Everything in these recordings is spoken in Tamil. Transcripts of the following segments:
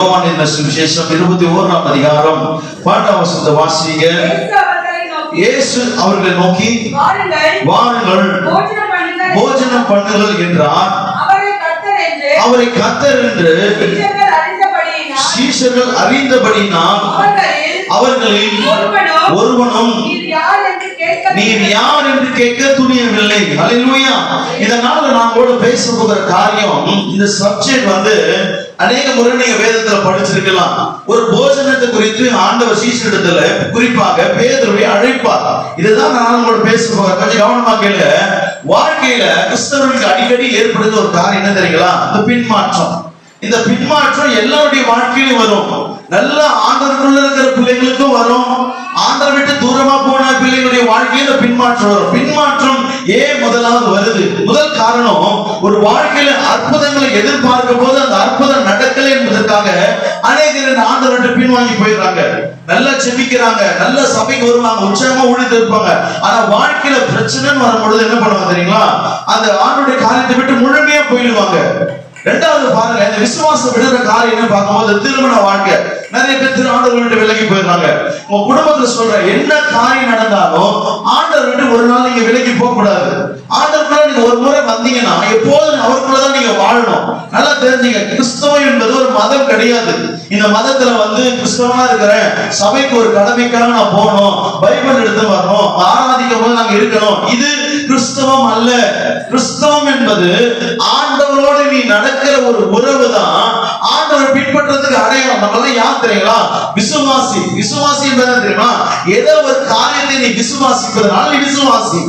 சுவிசேஷம் 21ஆம் அதிகாரம் 8ஆம் வசனத்தை வாசிங்க. இயேசு அவர்களை நோக்கி, வாருங்கள் போஜனம் பண்ணுங்கள் என்றார். அவரை கர்த்தர் என்று சீஷர்கள் அறிந்தபடியினால் அவர்களில் ஒருவனும் நீர் யார் என்று கேட்க துணியவில்லை. ஹல்லேலூயா. இதனால நாமோடு பேச போகிற காரியம், இந்த சப்ஜெக்ட் அநேக முறை நீங்க வேதத்துல படிச்சிருக்கலாம். ஒரு போஜனத்தை குறித்து ஆண்டவர் சீஷரிடத்துல குறிப்பாக பேதுருவை அழைப்பார். இதுதான் நான் உங்களோட பேச போகிறேன். கொஞ்சம் கவனமா கேளுங்க. வாழ்க்கையில கிறிஸ்தவர்களுக்கு அடிக்கடி ஏற்படுகிற ஒரு காரியம் என்ன தெரியுங்களா? இந்த பின்மாற்றம். இந்த பின்மாற்றம் எல்லாருடைய வாழ்க்கையிலும் வரும். நல்ல ஆண்டவருக்குள்ள இருக்கிற பிள்ளைகளுக்கும் வரும். ஆண்டவரை விட்டு தூரமா போன பிள்ளைகளுடைய வாழ்க்கையில பின்மாற்றம் வரும். பின்மாற்றம் ஏன் முதலாவது வருது? முதல் காரணம், ஒரு வாழ்க்கையில அற்புதங்களை எதிர்பார்க்கும் போது அந்த அற்புதம் நடக்கலை என்பதற்காக அநேகர் ஆண்டவர்கிட்ட பின்வாங்கி போயிடுறாங்க. நல்லா செபிக்கிறாங்க, நல்ல சபைக்கு வருவாங்க, உற்சாகமா ஊழியத்தில் இருப்பாங்க. ஆனா வாழ்க்கையில பிரச்சனைன்னு வரும்பொழுது என்ன பண்ணுவாங்க தெரியுங்களா? அந்த ஆண்டவருடைய காரியத்தை விட்டு முழுமையா போயிடுவாங்க. ரெண்டாவது பாருங்க, இந்த விசுவாசம் விடுற காரியம் பார்க்கும்போது திருமண வாழ்க்கை. நிறைய பேர் ஆண்டவர் விட்டு விலகி போயிடுறாங்க. உங்க குடும்பத்துல சொல்ற என்ன காரியம் நடந்தாலும் ஆண்டவர் விட்டு ஒரு நாள் நீங்க விலகி போக கூடாது. ஆண்டவருக்குள்ள நீங்க ஒரு முறை வந்தீங்கன்னா எப்போதும் அவருக்குள்ளதான் நீங்க வாழணும். நல்லா தெரிஞ்சுங்க, கிறிஸ்தவம் என்பது ஒரு மதம் கிடையாது. இந்த மதத்துல கிறிஸ்தவனா இருக்கிறேன், சபைக்கு ஒரு கடமைக்காக நான் போகணும், பைபிள் எடுத்து வரணும், ஆராதிக்கும் போது நாங்க இருக்கணும், இது கிறிஸ்தவம் அல்ல. கிறிஸ்தவம் என்பது ஆண்டவரோடு நீ நடக்கிற ஒரு உறவு தான். ஆண்டவரை பின்பற்றதுக்கு அடையாளம். நம்ம யார் தெரியுங்களா? விசுவாசி. விசுவாசி என்பது தெரியுமா? ஏதோ ஒரு காரியத்தை நீ விசுவாசிப்பதனால நீ விசுவாசி.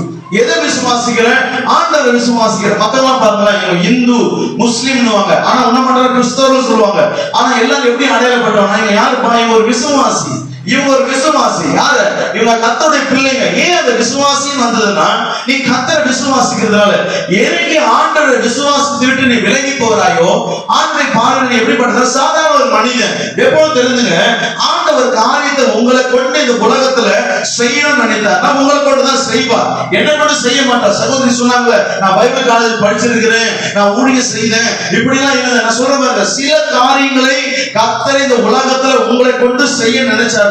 எதை விசுவாசிக்கிற? ஆண்டவரை விசுவாசிக்கிற. மத்தவங்க பாருங்களேன், இந்து முஸ்லிம்னு வாங்க, ஆனா என்ன பண்ற? கிறிஸ்தவர்கள் சொல்லுவாங்க. ஆனா எல்லாரும் எப்படி அடையாளப்படுவாங்க? இவங்க யாருப்பா? இவங்க ஒரு விசுவாசி, இவங்க ஒரு விசுவாசி. யாரு? இவங்க கர்த்தருடைய பிள்ளைங்க. ஏன் அந்த விசுவாசின்னு வந்ததுன்னா, நீ கர்த்தரை விசுவாசிக்கிறதுனால. எனக்கு ஆண்டவரை விசுவாசித்து விட்டு நீ விலகி போறாயோ, ஆண்டவரை பாருங்க, நீ எப்படிப்பட்ட சாதாரண ஒரு மனிதன். எப்போது தெரிஞ்சுங்க, ஆண்டவர் காரியத்தை உங்களை கொண்டு இந்த உலகத்துல செய்யணும்னு நினைத்தார், நான் உங்களை கொண்டு தான் செய்வார், என்ன கொண்டு செய்ய மாட்டார். சகோதரி சொன்னாங்க, நான் பைபிள் காலேஜ் படிச்சிருக்கிறேன், நான் ஊழியம் செய்தேன், இப்படிலாம் இல்லை. நான் சொல்ற மாதிரி சில காரியங்களை கர்த்தர் இந்த உலகத்துல உங்களை கொண்டு செய்ய நினைச்சார்,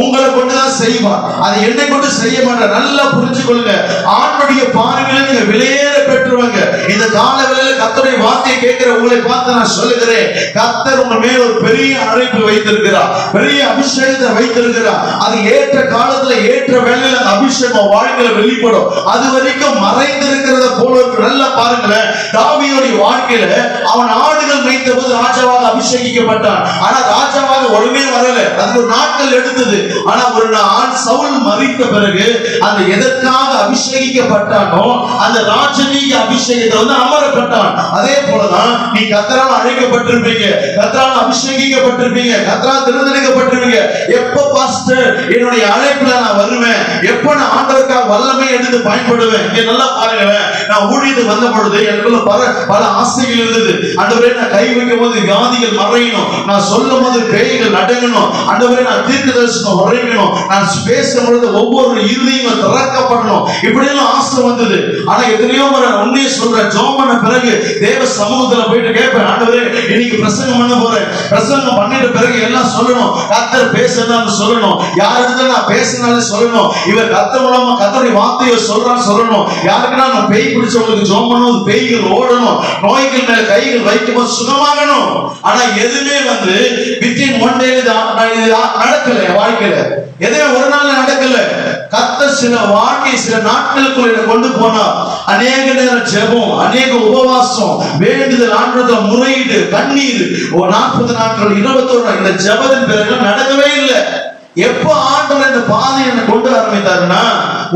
உங்களை கொண்டுதான் செய்வார். அதை என்னை கொண்டு செய்ய மாட்டார். நல்லா புரிஞ்சுக்கொள்ளுங்க. ஆண்டுடைய பார்வையில நீங்க விலையேற பெற்றுவாங்க. இந்த கால வேளையில கர்த்தருடைய வார்த்தையை கேட்கிற உங்களை பார்த்து நான் சொல்லுகிறேன், கர்த்தர் உங்க மேல ஒரு பெரிய அழைப்பு வைத்திருக்கிறார், பெரிய அபிஷேகத்தை வைத்திருக்கிறார். அது ஏற்ற காலத்துல ஏற்ற வேளையில அந்த அபிஷேகம் வாழ்க்கையில வெளிப்படும். அது வரைக்கும் மறைந்திருக்கிறத போல இருக்கு. நல்லா பாருங்களேன், தாவீதுடைய வாழ்க்கையில அவன் ஆடுகள் மேய்த்த போது ராஜாவாக அபிஷேகிக்கப்பட்டான். ஆனா ராஜாவாக உடனே வரல, அது ஒரு நாட்கள் எடுத்தது. ஆனா ஒரு நாள் சவுல் மரித்த பிறகு அந்த எதற்காக அபிஷேகிக்கப்பட்டானோ அந்த ராஜரீக அபிஷேகத்தை அமரப்பட்டான். அதே போலதான் நீ கர்த்தரால் அழைக்கப்பட்டிருப்பீங்க, கர்த்தரால் அபிஷேகிக்கப்பட்டிருப்பீங்க, கர்த்தரால் தேர்ந்தெடுக்கப்பட்டிருப்பீங்க. எப்ப பாஸ்டர் என்னுடைய அழைப்புல நான் வருவேன், எப்ப நான் ஆண்டவருக்காக வல்லமை எடுத்து பயன்படுவேன்? இங்க நல்லா பாருங்களேன், நான் ஊழியத்துக்கு வந்த பொழுது எனக்குள்ள பல ஆசைகள் இருந்தது. ஆண்டவரே, நான் கை வைக்கும் போது வியாதிகள் மறையணும், நான் சொல்லும் போது பேய்கள் அடங்கணும், ஆண்டவரே நான் தீர்க்கதரிசனம் உரைக்கணும், நான் பேசும் பொழுது ஒவ்வொரு இருதயமும் திறக்கப்படணும், இப்படி எல்லாம் ஆசை வந்தது. ஆனா எத்தனையோ முறை உண்மையை சொல்றேன், ஜெபம் பண்ண பிறகு தேவ சமூகத்துல போயிட்டு கேட்பேன், ஆண்டவரே இன்னைக்கு பிரசங்கம் பண்ண போறேன், பிரசங்கம் பண்ணிட்ட பிறகு எல்லாம் சொல்லணும், கர்த்தர் பேசுறதான்னு சொல்லணும், யாருக்கு நான் பேசினாலும் சொல்லணும், இவர் கர்த்தர் மூலமா கர்த்தருடைய வார்த்தையை சொல்றான்னு சொல்லணும், யாருக்குன்னா நான் பேய் பிடிச்சவங்களுக்கு ஜெபம் பண்ணும்போது பேய்கள் ஓடணும், நோய்கள் மேல கைகள் வைக்கும் போது சுகமாகணும். ஆனா எதுவுமே வித்தின் ஒன் டே நடக்கல. வாழ்க்கையில எதுவுமே ஒரு நாள் நடக்கல. கர்த்தர் சில வாழ்க்கை சில நாட்களுக்குள்ள கொண்டு போனார். அநேக நேரம் ஜெபம், அநேக உபவாசம், வேண்டுதல், ஆண்டவரிடத்துல முறையீடு, கண்ணீர், 40 நாட்கள் 21 நாள் இந்த ஜெபத்தின் பிறகு நடக்கவே இல்லை. எப்ப ஆண்டவர் இந்த பாதையை என்ன கொண்டு ஆரம்பித்தாருன்னா,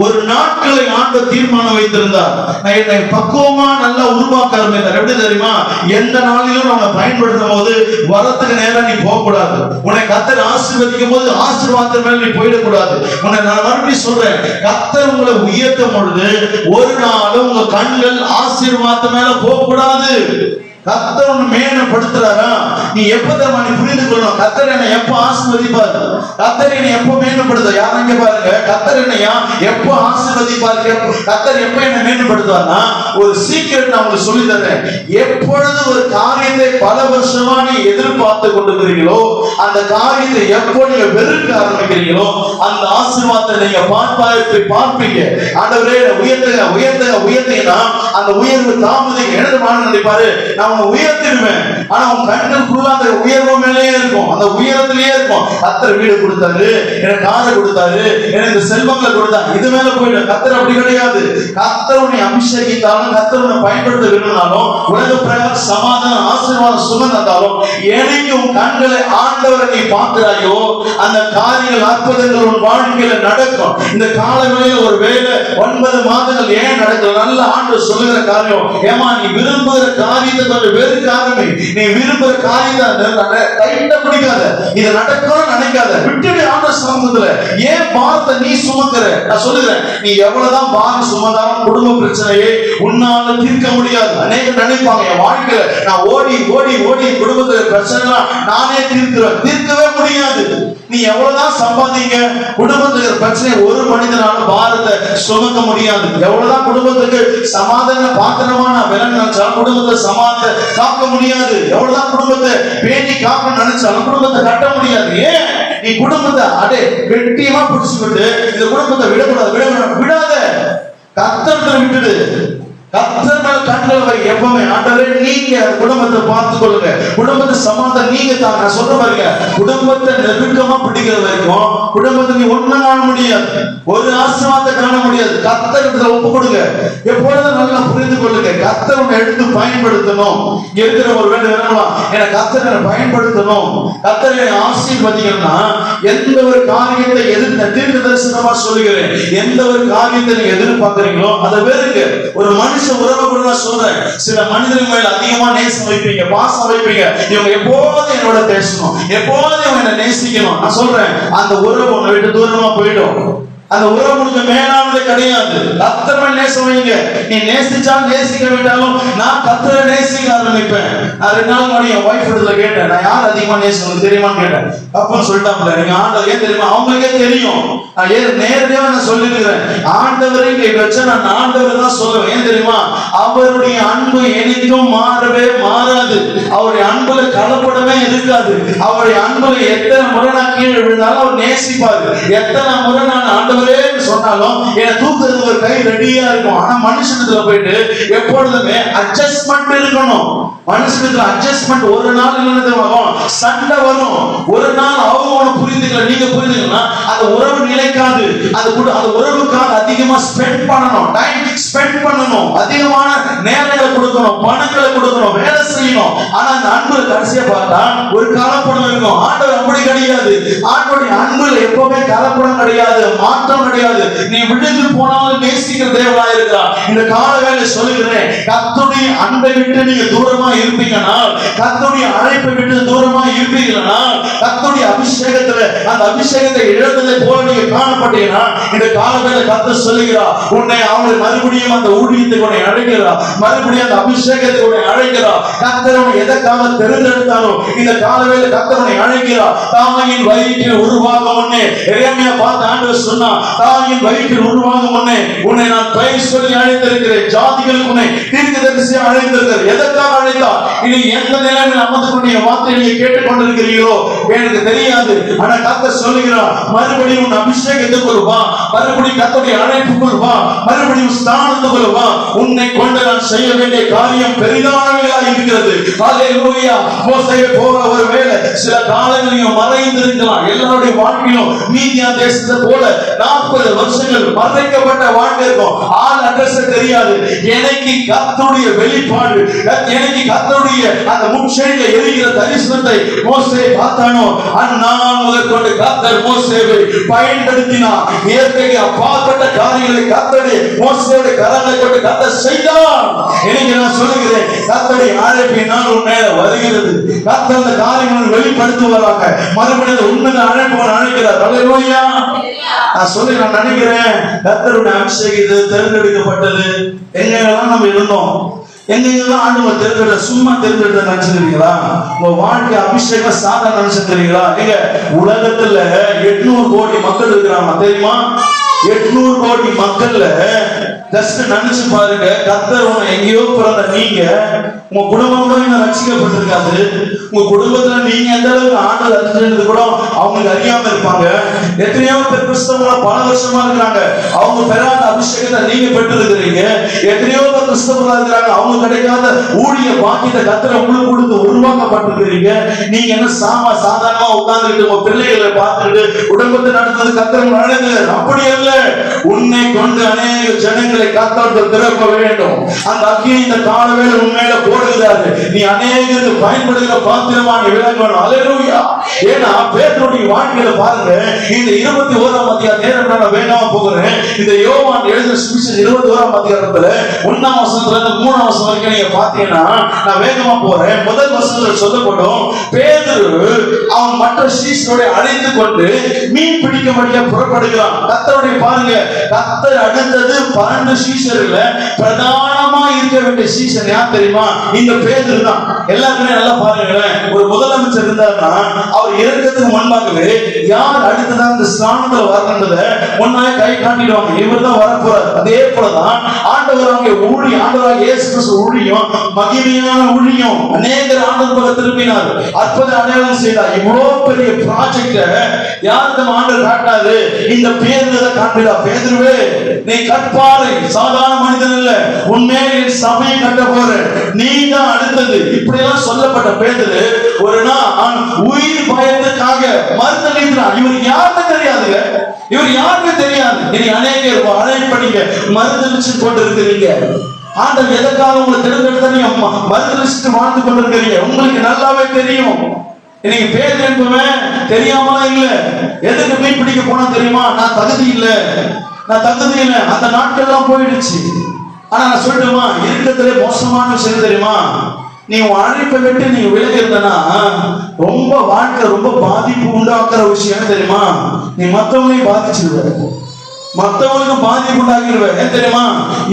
ஒரு நாட்களை ஆண்டவர் தீர்மானம் வைத்திருந்தார். என்னை பக்குவமா நல்லா உருவாக்க ஆரம்பித்தார். எப்படி தெரியுமா? எந்த நாளிலும் நம்ம பயன்படுத்தும் போது வரத்துக்கு நேரம் நீ போக கூடாது. உன்னை கர்த்தர் ஆசீர்வதிக்கும் போது ஆசீர்வாதத்தின் மேல நீ போயிடக்கூடாது. உன்னை நான் மறுபடியும் சொல்றேன், கர்த்தர் உங்களை உயர்த்தும் பொழுது ஒரு நாளும் உங்க கண்கள் ஆசீர்வாதத்தின் மேல போக கூடாது. கர்த்தர் உன்னை மேன்மைப்படுத்துறாரா? நீ எப்ப நீ புரிந்து கொள்ளணும், கர்த்தர் என்னை எப்ப ஆசீர்வதிப்பாரு, கர்த்தர் என்னை எப்ப மேன்மைப்படுத்துவார். யாரும் பாருங்க, கர்த்தர் என்னையா எப்ப ஆசீர்வதிப்பாரு, கர்த்தர் எப்ப என்னை மேன்மைப்படுத்துவார்னா ஒரு சீக்கிரம் நான் உங்களுக்கு சொல்லி தரேன். எப்பொழுது ஒரு காரியத்தை பல வருஷமா நீ எதிர்பார்த்து கொண்டிருக்கிறீங்களோ, அந்த காரியத்தை எப்போ நீங்க வெறுக்க ஆரம்பிக்கிறீங்களோ, அந்த ஆசீர்வாதத்தை நீங்க பார்ப்பீங்க. ஆண்டவரே உயர்த்துங்க உயர்த்துங்க உயர்த்தீங்கன்னா அந்த உயர்வு தாமதம் எழுதுமான நினைப்பாரு, நான் உன்னை உயர்த்திடுவேன். ஆனா உன் கண்களுக்குள்ள அந்த உயர்வு மேலேயே இருக்கும், அந்த உயரத்திலேயே இருக்கும். கர்த்தர் வீடு கொடுத்தாரு, எனக்கு காரை கொடுத்தாரு, எனக்கு செல்வங்களை கொடுத்தாரு, இது மேல போயிடும். கர்த்தர் அப்படி கிடையாது. கர்த்தர் உன்னை அபிஷேகித்தாலும், கர்த்தர் உன்னை பயன்படுத்த விரும்பினாலும், உலக பிரகாரம் சமாதானம் ஆசீர்வாதம் சுகம் தந்தாலும், எனக்கு உன் கண்களை ஆண்டவரை நீ பார்க்கிறாயோ அந்த காரியங்கள் அற்புதங்கள் உன் வாழ்க்கையில நடக்கும். இந்த காலங்களில் ஒரு வேலை 9 மாதங்கள் ஏன் நடக்கல? நல்ல ஆண்டு சொல்லுகிற காரியம், ஏமா நீ விரும்புகிற காரியத்தை கொஞ்சம் வெறுக்க ஆரம்பி. நீ விரும்புகிற காரியத்தை டைட்டா பிடிக்காத, இது நடக்கணும்னு நினைக்காத, விட்டுடு ஆண்டு சமூகத்துல. ஏன் பாரத்தை நீ சுமக்கிற? நான் சொல்லுகிறேன், நீ எவ்வளவுதான் பாரம் சுமந்தாலும் குடும்ப பிரச்சனையை உன்னால தீர்க்க முடியாது. அநேகம் நினைப்பாங்க, என் வாழ்க்கையில நான் ஓடி ஓடி ஓடி குடும்பத்துல பிரச்சனை நானே தீர்க்கவே முடியாது. நீ எவ்வளவுதான் சம்பாதிங்க, குடும்பத்துக்கு பிரச்சனை ஒரு மனிதனால பாரத்தை சுமக்க முடியாது. எவ்வளவுதான் குடும்பத்துக்கு சமாதான பாத்திரமான விலை நினைச்சாலும் குடும்பத்தை சமாதானத்தை காக்க முடியாது. எவ்வளவுதான் குடும்பத்தை பேணி காக்க நினைச்சாலும் குடும்பத்தை கட்ட முடியாது. ஏன்? நீ குடும்பத்தை வெட்டியமா பிடிச்சுக்கிட்டு இந்த குடும்பத்தை விடாத, கர்த்தரை விட்டுடு. கர்த்தர் மேல் கண்கள் வை. எப்பவுமே ஆண்டவரே நீங்க குடும்பத்தை பார்த்துக் கொள்ளுங்க, குடும்பத்தை சமாதானம் நீங்க தான். நான் சொல்ற பாருங்க, குடும்பத்தை நெருக்கமா பிடிக்கிற வரைக்கும் குடும்பத்தை நீ ஒண்ணு காண முடியாது, ஒரு ஆசீர்வாதத்தை காண முடியாது. கர்த்தருக்கு ஒப்பு கொடுங்க. எப்பொழுதும் நல்லா புரிந்து கொள்ளுங்க, கர்த்தர் உன்னை எடுத்து பயன்படுத்தணும். இருக்கிற ஒரு வேலை வேணாம், எனக்கு கர்த்தரை பயன்படுத்தணும், கர்த்தரை ஆசீர்வதிக்கணும்னா எந்த ஒரு காரியத்தை தீர்க்க தரிசனமா சொல்லுகிறேன், எந்த ஒரு காரியத்தை நீங்க எதிர்பார்க்கிறீங்களோ அதை வேறுங்க. ஒரு மனுஷ உறவு கூட நான் சொல்றேன், சில மனிதர்கள் மேல அதிகமா நேசம் வைப்பீங்க, பாசம் வைப்பீங்க. இவங்க எப்போதும் என்னோட பேசணும், எப்போதும் இவங்க என்ன நேசிக்கணும். நான் சொல்றேன், அந்த உறவு உன்னை விட்டு தூரமா போயிடும். அந்த உறவு உனக்கு மேலானது கிடையாது. கர்த்தர் மேல் நேசம் வைங்க. நீ நேசிச்சாலும் நேசிக்க விட்டாலும் நான் கர்த்தரை நேசிக்க ஆரம்பிப்பேன். நான் 2 நாள் முன்னாடி என் வைஃப் இடத்துல கேட்டேன், நான் யார் அதிகமா நேசிக்கணும் தெரியுமான்னு கேட்டேன். அப்பன்னு சொல்லிட்டாங்க, நீங்க ஆண்டவர் ஏன் தெரியுமா? அவங்களுக்கே தெரியும். நான் நேரடியா நான் சொல்லிருக்கிறேன், ஆண்டவரை வச்சா நான் ஆண்டவர் தான் சொல்லுவேன். ஏன் தெரியுமா? அவருடைய அன்பு என்னைக்கும் மாறவே மாறாது. அவருடைய அன்புல கலப்படமே இருக்காது. அவருடைய அன்புல எத்தனை முறை நான் கீழே விழுந்தாலும் அவர் நேசிப்பாரு. எத்தனை முறை நான் ஆண்டவரே சொன்னாலும் என்ன தூக்குறது ஒரு கை ரெடியா இருக்கும். ஆனா மனுஷனத்துல போயிட்டு எப்பொழுதுமே அட்ஜஸ்ட்மெண்ட் இருக்கணும். மனுஷனுக்கு அட்ஜஸ்ட்மெண்ட் ஒரு நாள் இல்லைன்னு வரும், சண்டை வரும். ஒரு நாள் அவங்க புரிந்துக்கல, நீங்க புரிந்துக்கலன்னா அந்த உறவு நிலைக்காது. அந்த உறவுக்காக அதிகமா ஸ்பெண்ட் பண்ணணும், டைம் ஸ்பெண்ட் பண்ணணும், அதிகமான நேரங்களை கொடுக்கணும், பணங்களை கொடுக்கணும், வேலை செய்யணும். ஆனா அந்த அன்பு கடைசியா பார்த்தா ஒரு கலப்படம் இருக்கும். ஆண்டவர் அப்படி கிடையாது. ஆண்டவருடைய அன்புல எப்பவுமே கலப்படம் கிடையாது, மாற்றம் கிடையாது. நீ விழுந்து போனாலும் நேசிக்கிற தேவனாய் இருக்கிறார். இந்த கால வேலை சொல்லுகிறேன், கர்த்தருடைய அன்பை விட்டு நீங்க தூரமா இருப்பீங்கன்னா, கர்த்தருடைய அழைப்பை விட்டு தூரமா இருப்பீங்கன்னா, கர்த்தருடைய அபிஷேகத்துல அந்த அபிஷேகத்தை இழந்ததை போல நீங்க காணப்பட்டீங்கன்னா, இந்த கால வேலை கர்த்தர் சொல்லுகிறார், உன்னை அவங்களை மறுபடியும் அந்த ஊழியத்துக்கு உன்னை அழைக்கிறார், மறுபடியும் அந்த அபிஷேகத்துக்கு உன்னை அழைக்கிறார். கர்த்தர் உன்னை எதற்காக தெரிந்தெடுத்தாலும் இந்த கால வேலை கர்த்தர் உன்னை அழைக்கிறார். தாயின் வயிற்றில் உருவாகும் முன்னே எரேமியா பார்த்த ஆண்டவர் சொன்னார், தாயின் வயிற்றில் உருவாகும் முன்னே உன்னை நான் பெயர் சொல்லி அழைத்திருக்கிறேன், ஜாதிகளுக்கு உன்னை தீர்க்கதரிசியா அழைத்திருக்கிறேன். எதற்காக அழைத்தார்? இனி எந்த நிலைமையில் அமர்ந்து கொண்டு என் வார்த்தையை நீங்க கேட்டுக்கொண்டிருக்கிறீர்களோ எனக்கு தெரியாது. ஆனா கர்த்தர் சொல்லுகிறார், மறுபடியும் உன் அபிஷேகத்துக்குள் வா, மறுபடியும் கர்த்தருடைய அழைப்புக்குள் வா, மறுபடியும் ஸ்தானத்துக்குள் வா. உன்னை கொண்டு நான் செய்ய வேண்டிய காரியம் பெரிதானவையா இருக்கிறது. ஹல்லேலூயா. மோசேயை போல ஒருவேளை சில காலங்களில் மறைந்திருக்கலாம். எல்லாருடைய வாழ்க்கையிலும் மீதியா தேசத்தை போல 40 வருஷங்கள் மறைக்கப்பட்ட வாழ்க்கை இருக்கும். ஆள் அட்ரஸ் தெரியாது. எனக்கு கர்த்தருடைய வெளிப்பாடு, எனக்கு கர்த்தருடைய அந்த முச்செடியில எரிகிற தரிசனத்தை மோசே பார்த்தானோ, அந்நாள் முதற்கொண்டு கர்த்தர் மோசேவை பயன்படுத்தினார். இயற்கைக்கு அப்பாற்பட்ட காரியங்களை கர்த்தருடைய மோசேயுடைய கரங்களை கொண்டு கர்த்தர் செய்தார். எனக்கு நான் சொல்லுகிறேன், கர்த்தருடைய அழைப்பின் நாள் உன் மேல வருகிறது. கர்த்தர் அந்த காரியங்களை வெளிப்படுத்துவாராக. மறுபடியும் உண்மையை அழைப்பவன் அழைக்கிறார். ஹல்லேலூயா. நான் நினைக்கிறேன், கர்த்தருடைய அபிஷேகம் தேர்ந்தெடுக்கப்பட்டது எங்கெல்லாம் நம்ம இருந்தோம், எங்கெல்லாம் ஆண்டவர் தெரிஞ்சுட சும்மா தெரிஞ்சுட்டு நினைச்சிருக்கீங்களா? உங்க வாழ்க்கை அபிஷேகம் சாதாரண நினைச்சிருக்கீங்களா? எங்க உலகத்துல 800 கோடி மக்கள் இருக்கிறாங்க தெரியுமா? 800 கோடி மக்கள்ல ஜஸ்ட் நினைச்சு பாருங்க, கர்த்தர் எங்கேயோ பிறந்த நீங்க உங்க குடும்பம் கூட இன்னும் ரட்சிக்கப்பட்டிருக்காது. உங்க குடும்பத்துல நீங்க எந்த அளவுக்கு ஆண்டவர் அறிஞ்சது கூட அவங்களுக்கு அறியாம இருப்பாங்க. எத்தனையோ பேர் கிறிஸ்தவங்களா பல வருஷமா இருக்கிறாங்க, அவங்க பெறாத அபிஷேகத்தை நீங்க பெற்று இருக்கிறீங்க. எத்தனையோ பேர் கிறிஸ்தவங்களா இருக்கிறாங்க, அவங்க கிடைக்காத ஊழிய பாக்கியத்தை கர்த்தர் உங்களுக்கு கொடுத்து உருவாக்கப்பட்டிருக்கிறீங்க. நீங்க என்ன சாதாரணமா உட்கார்ந்துட்டு உங்க பிள்ளைகளை பார்த்துட்டு குடும்பத்தை நடத்துறது கர்த்தர் நடக்குது. அப்படி அல்ல, உன்னை கொண்டு அநேக ஜனங்களை கர்த்தர் திறக்க வேண்டும். அந்த அக்கினி இந்த காலவேளை உண்மையில போடுகிறாரு. நீ அநேகருக்கு பயன்படுகிற பாத்திரமா நீ விளங்கணும். அல்லேலூயா. ஏன்னா பேதுருடைய வாழ்க்கையில பாருங்க, இந்த 21ஆம் அதிகாரம் நேரம் நான் வேண்டாம போகிறேன். இந்த யோவான் எழுதின சுவிசேஷம் 21ஆம் அதிகாரத்துல 1ஆம் வசனத்துல இருந்து 3ஆம் வசனம் வரைக்கும் நீங்க பாத்தீங்கன்னா, நான் வேகமா போறேன். முதல் வசனத்துல சொல்லப்படும், பேதுரு அவன் மற்ற சீஷரோட அழைத்து கொண்டு மீன் பிடிக்கும்படியா புறப்படுகிறான். கர்த்தருடைய பாருங்க, கர்த்தர் அடுத்தது 12 சீஷர்ல பிரதானமா இருக்க வேண்டிய சீஷர் யார் தெரியுமா? இந்த பேதுரு தான். எல்லாருமே நல்லா பாருங்களேன், ஒரு முதலமைச்சர் இருந்தாருன்னா அவர் இறக்கிறதுக்கு முன்பாகவே யார் அடுத்ததான் இந்த ஸ்தானத்துல வரணுன்றத முன்னாடி கை காட்டிடுவாங்க, இவர் தான் வரப்போறார். அதே போலதான் ஆண்டவர் அவங்க ஊழியம், ஆண்டவராக இயேசு கிறிஸ்து ஊழியம் மகிமையான ஊழியம். அநேகர் ஆண்டவர் பக்கம் திரும்பினார், அற்புத அடையாளம் செய்தார். இவ்வளவு பெரிய ப்ராஜெக்ட யாருக்கு ஆண்டவர் காட்டினாரு? இந்த பேதுருவை காட்டிடா. பேதுருவே, நீ கற்பாறை, சாதாரண மனிதன் இல்ல, உண்மையிலே சபையை கட்ட போற, நீ தான் அடுத்தது. இப்படி எல்லாம் சொல்லப்பட்ட பேதுரு ஒரு நாள் உயிர் பயத்துக்காக மறுதளிக்கிறார். இவர் யாருன்னு தெரியாதுங்க, இவர் யாருன்னு தெரியாது. இனி அநேகர் அழைப்படிங்க மறுதளிச்சு கொண்டு இருக்கிறீங்க. ஆண்டவர் எதற்காக உங்களை தெரிந்தெடுத்த நீங்க மறுதளிச்சுட்டு வாழ்ந்து கொண்டு இருக்கிறீங்க. உங்களுக்கு நல்லாவே தெரியும். இன்னைக்கு பேர் என்பவன் தெரியாமலா இல்ல. எதுக்கு மீன் பிடிக்க போனா தெரியுமா? நான் தகுதி இல்ல, நான் தகுதி இல்லை. அந்த நாட்கள் எல்லாம் போயிடுச்சு. ஆனா நான் சொல்லட்டுமா, இருக்கிறதுல மோசமான விஷயம் தெரியுமா? நீ அழைப்பை விட்டு நீங்க விலகி இருந்தனா ரொம்ப வாழ்க்கை ரொம்ப பாதிப்பு உண்டாக்குற விஷயம் தெரியுமா? நீ மற்றவங்களையும் பாதிச்சிருவ, மற்றவங்களுக்கு பாதிப்பு உண்டாக்கிடுவ. ஏன் தெரியுமா?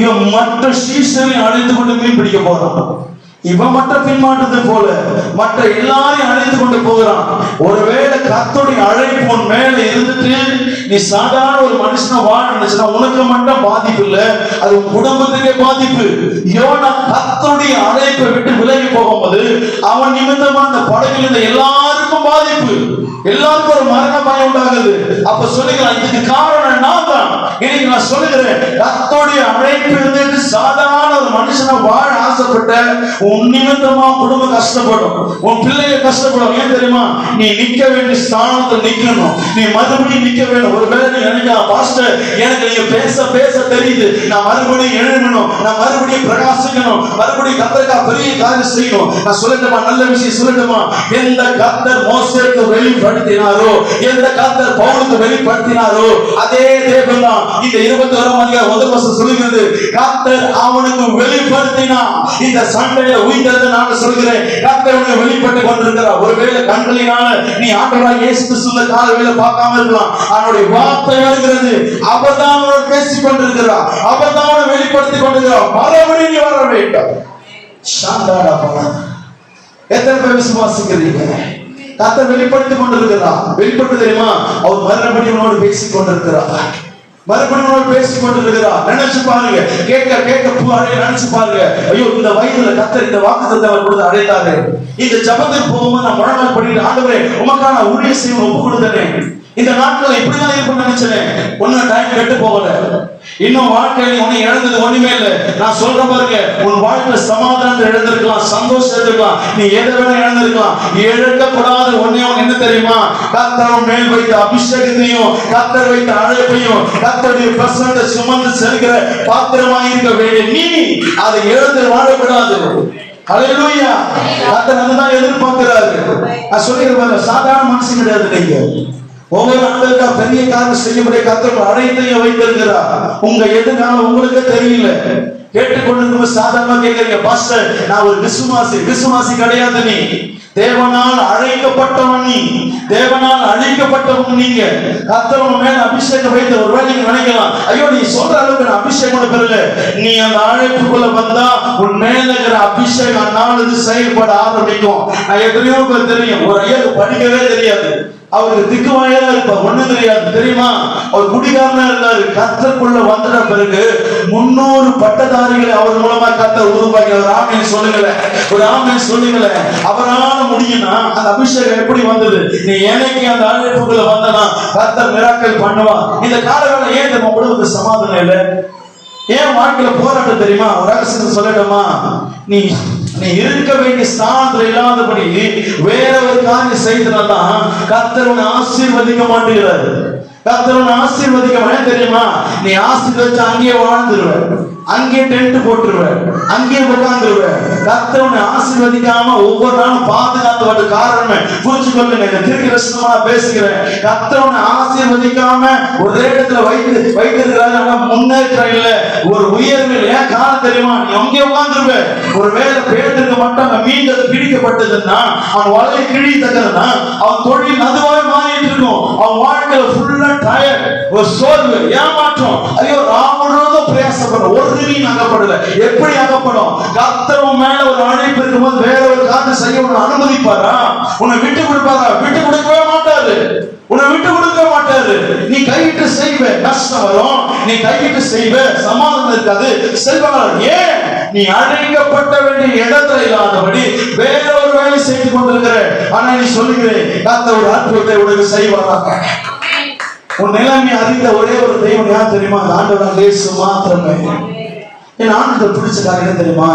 இவன் மற்ற சீஷரையும் அழைத்து கொண்டு மீன் பிடிக்க போறான். இவன் மற்ற பின்மாற்றத்தை போல மற்ற எல்லாரையும் அழைத்து கொண்டு போகிறான். ஒருவேளை கர்த்தருடைய அழைப்பு உன் மேல இருந்துட்டு நீ சாதாரண ஒரு மனுஷனை வாழ நினைச்சுன்னா உனக்கு மட்டும் பாதிப்பு இல்ல, அது உன் குடும்பத்துக்கே பாதிப்பு. யோனா கர்த்தருடைய அழைப்பை விட்டு விலகி போகும்போது அவன் நிமித்தமா அந்த படகில் இருந்த எல்லாருக்கும் பாதிப்பு, எல்லாருக்கும் ஒரு மரண பயம் உண்டாகுது. அப்ப சொல்லுகிறான், இதுக்கு காரணம் நான் தான். இன்னைக்கு நான் சொல்லுகிறேன், கர்த்தருடைய அழைப்பு இருந்துட்டு சாதாரண ஒரு மனுஷனை வாழ ஆசைப்பட்ட உன் நிமித்தமா குடும்பம் கஷ்டப்படும், உன் பிள்ளைங்க கஷ்டப்படும். ஏன் தெரியுமா? நீ நிக்க வேண்டிய ஸ்தானத்தில் நிக்கணும், நீ மறுபடியும் நிக்க வேணும். ஒருவேளை நீ நினைக்கலாம், பாஸ்டர் எனக்கு நீங்க பேச பேச தெரியுது, நான் மறுபடியும் எழுமணும், நான் மறுபடியும் பிரகாசிக்கணும், மறுபடியும் கர்த்தருக்கா பெரிய காரியம் செய்யணும். நான் சொல்லட்டுமா? நல்ல விஷயம் சொல்லட்டுமா? எந்த கர்த்தர் மோசேக்கு வெளிப்படுத்தினாரோ, எந்த கர்த்தர் பவுலுக்கு வெளிப்படுத்தினாரோ, அதே தேவன் தான் இந்த 21ஆம் அதிகாரம் முதல் வசனம் சொல்லுகிறது, கர்த்தர் அவனுக்கு வெளிப்படுத்தினார். இந்த சண்டையில உயிர்த்தெழுந்த நான் சொல்கிறேன், கர்த்தர் உனக்கு வெளிப்பட்டு கொண்டிருக்கிறார். ஒருவேளை கண்களினால நீ ஆண்டவராகிய இயேசு கிறிஸ்துவை காலையில பார்க்காம இருக்கலாம், அவருடைய வார்த்தை வருகிறது, அவர் தான் அவனோடு பேசிக் கொண்டிருக்கிறார், அவர் தான் அவனை வெளிப்படுத்தி கொண்டிருக்கிறார். மறுபடியும் நீ வர வேண்டும். சாந்தாடா போனா எத்தனை பேர் விசுவாசிக்கிறீங்க? கர்த்தர் வெளிப்படுத்திக் கொண்டிருக்கிறார். வெளிப்பட்டு தெரியுமா? அவர் மறுபடியும் உன்னோடு பேசிக் கொண்டிருக்கிறார், மறுபடியும் பேசிக் கொண்டிருக்கிறார். நினைச்சு பாருங்க, கேட்க கேட்க நினைச்சு பாருங்க. ஐயோ, இந்த வயதுல கர்த்தர் இந்த வாக்குத்தத்தத்தை அவர் கொடுத்து அழைத்தாரு. இந்த ஜபத்துக்கு போகும்போது நான் முழங்கால் படிக்கிட்டு, ஆண்டவரே உமக்கான ஊழிய செய்ய ஒப்பு கொடுத்தேன். இந்த நாட்கள் இப்படிதான் இருக்கும்னு நினைச்சேன். ஒன்னும் டைம் கெட்டு போகல, இன்னும் வாழ்க்கையில ஒண்ணு இழந்தது ஒண்ணுமே இல்லை. நான் சொல்ற பாருங்க, உன் வாழ்க்கை சமாதானத்தை இழந்திருக்கலாம், சந்தோஷம் இருக்கலாம், நீ எதை வேணா இழந்திருக்கலாம். இழக்கக்கூடாத ஒன்னே ஒன்று என்ன தெரியுமா? கர்த்தர் மேல் வைத்த அபிஷேகத்தையும் கர்த்தர் வைத்த அழைப்பையும் கர்த்தருடைய பிரசன்னத்தை சுமந்து செல்கிற பாத்திரமாய் இருக்க வேண்டிய நீ அதை இழந்து வாழக்கூடாது. ஹல்லேலூயா. கர்த்தர் அதுதான் எதிர்பார்க்கிறாரு. நான் சொல்லிக்கிறேன், சாதாரண மனுஷன் கிடையாது. நீங்க ஒவ்வொரு ஆண்டுக்கா பெரிய காரியம் செய்யக்கூடிய கர்த்தர் அழைத்தையும் வைத்திருக்கிறார். உங்க எதிர்காலம் உங்களுக்கே தெரியல. கேட்டுக்கொண்டிருக்கும் சாதாரணமா கேட்கறீங்க, பாஸ்டர் நான் ஒரு விசுவாசி. விசுவாசி கிடையாது நீ. தேவனால் அழைக்கப்பட்டவன் நீ, தேவனால் அழைக்கப்பட்டவன் நீங்க. கர்த்தர் உன் மேல அபிஷேகம் வைத்து ஒருவேளை நீங்க நினைக்கலாம், ஐயோ நீ சொல்ற அளவுக்கு நான் அபிஷேகம் பெறல. நீ அந்த அழைப்புக்குள்ள வந்தா உன் மேல இருக்கிற அபிஷேகம் அந்நாளுக்கு செயல்பட ஆரம்பிக்கும். நான் எத்தனையோ பேர் தெரியும், ஒரு ஐயாவுக்கு படிக்கவே தெரியாது, அவருக்கு திக்குவாயா இருப்பார், ஒண்ணு தெரியாது தெரியுமா, அவர் குடிகாரனா இருந்தாரு. கர்த்தருக்குள்ள வந்துட்ட பிறகு 300 பட்டதாரிகளை அவர் மூலமா கர்த்தர் உருவாக்கி. ஒரு ஆமென் சொல்லுங்களேன், ஒரு ஆமென் சொல்லுங்களேன். அவரால முடியும்னா அந்த அபிஷேகம் எப்படி வந்தது? நீ எனக்கு அந்த அழைப்புக்குள்ள வந்தனா கர்த்தர் மிராக்கிள் பண்ணுவான். இந்த காலகாலம் ஏன் நம்ம உடம்புக்கு சமாதானம் இல்லை? ஏன் வாழ்க்கையில போராட்டம் தெரியுமா? ஒரு ரகசியத்தை சொல்லட்டுமா? நீ இருக்க வேண்டிய ஸ்தானத்துல இல்லாதபடி வேற ஒரு காரியம் செய்தனால்தான் கர்த்தர் உன்னை ஆசீர்வதிக்க மாட்டேங்கிறாரு. கர்த்தர் உன்னை ஆசீர்வதிக்க மாட்டேன் தெரியுமா? நீ ஆசீர்வதிச்சு அங்கேயே வாழ்ந்துருவ, அங்கேயே டென்ட் போட்டுருவ, அங்கேயே உட்கார்ந்துருவ. கர்த்தர் உன்னை ஆசீர்வதிக்காம ஒவ்வொரு நாளும் பாதுகாத்து வர காரணமே புரிஞ்சு கொள்ளுங்க. தீர்க்கதரிசனமா பேசுகிறேன். கர்த்தர் உன்னை ஆசீர்வதிக்காம ஒரே இடத்துல வைத்திருக்கிறாரு, ஆனா முன்னேற்றம் இல்ல, ஒரு உயர்வு இல்ல. ஏன் காரணம் தெரியுமா? நீ அங்கே உட்கார்ந்துருவ. ஒருவேளை பேருக்கு மட்டும் மீண்டது பிடிக்கப்பட்டதுன்னா, அவன் வலையை கிழித்ததுன்னா, அவன் தொழில் அதுவாக மாறிட்டு இருக்கும். அவன் வாழ்க்கையில ஃபுல்லா டயர்ட், ஒரு சோர்வு, ஏமாற்றம். ஐயோ ராமனும் பிரயாசப்பட ஒரு நீ அகப்படல. எப்படி அகப்படும்? கர்த்தர் மேல ஒரு அழைப்பு இருக்கும்போது வேற ஒரு காரியம் செய்ய உன்னை அனுமதிப்பாரா? உன்னை விட்டு கொடுப்பாரா? விட்டு கொடுக்கவே மாட்டாரு, உன்னை விட்டு கொடுக்கவே மாட்டாரு. நீ கையிட்டு செய்வ, நஷ்டம் வரும். நீ கையிட்டு செய்வ, சமாதானம் இருக்காது, செல்வம். ஏன்? நீ அழைக்கப்பட்ட வேண்டிய இடத்துல இல்லாதபடி வேற ஒரு வேலை செய்து கொண்டிருக்கிற. ஆனா நீ சொல்லுகிறேன், கர்த்தர் ஒரு அற்புதத்தை உனக்கு செய்வாராக. உன் நிலைமை அறிந்த ஒரே ஒரு தெய்வம் யார் தெரியுமா? ஆண்டவர் இயேசு மாத்திரமே. என் ஆண்டவர் பிடிச்ச காரியம் தெரியுமா?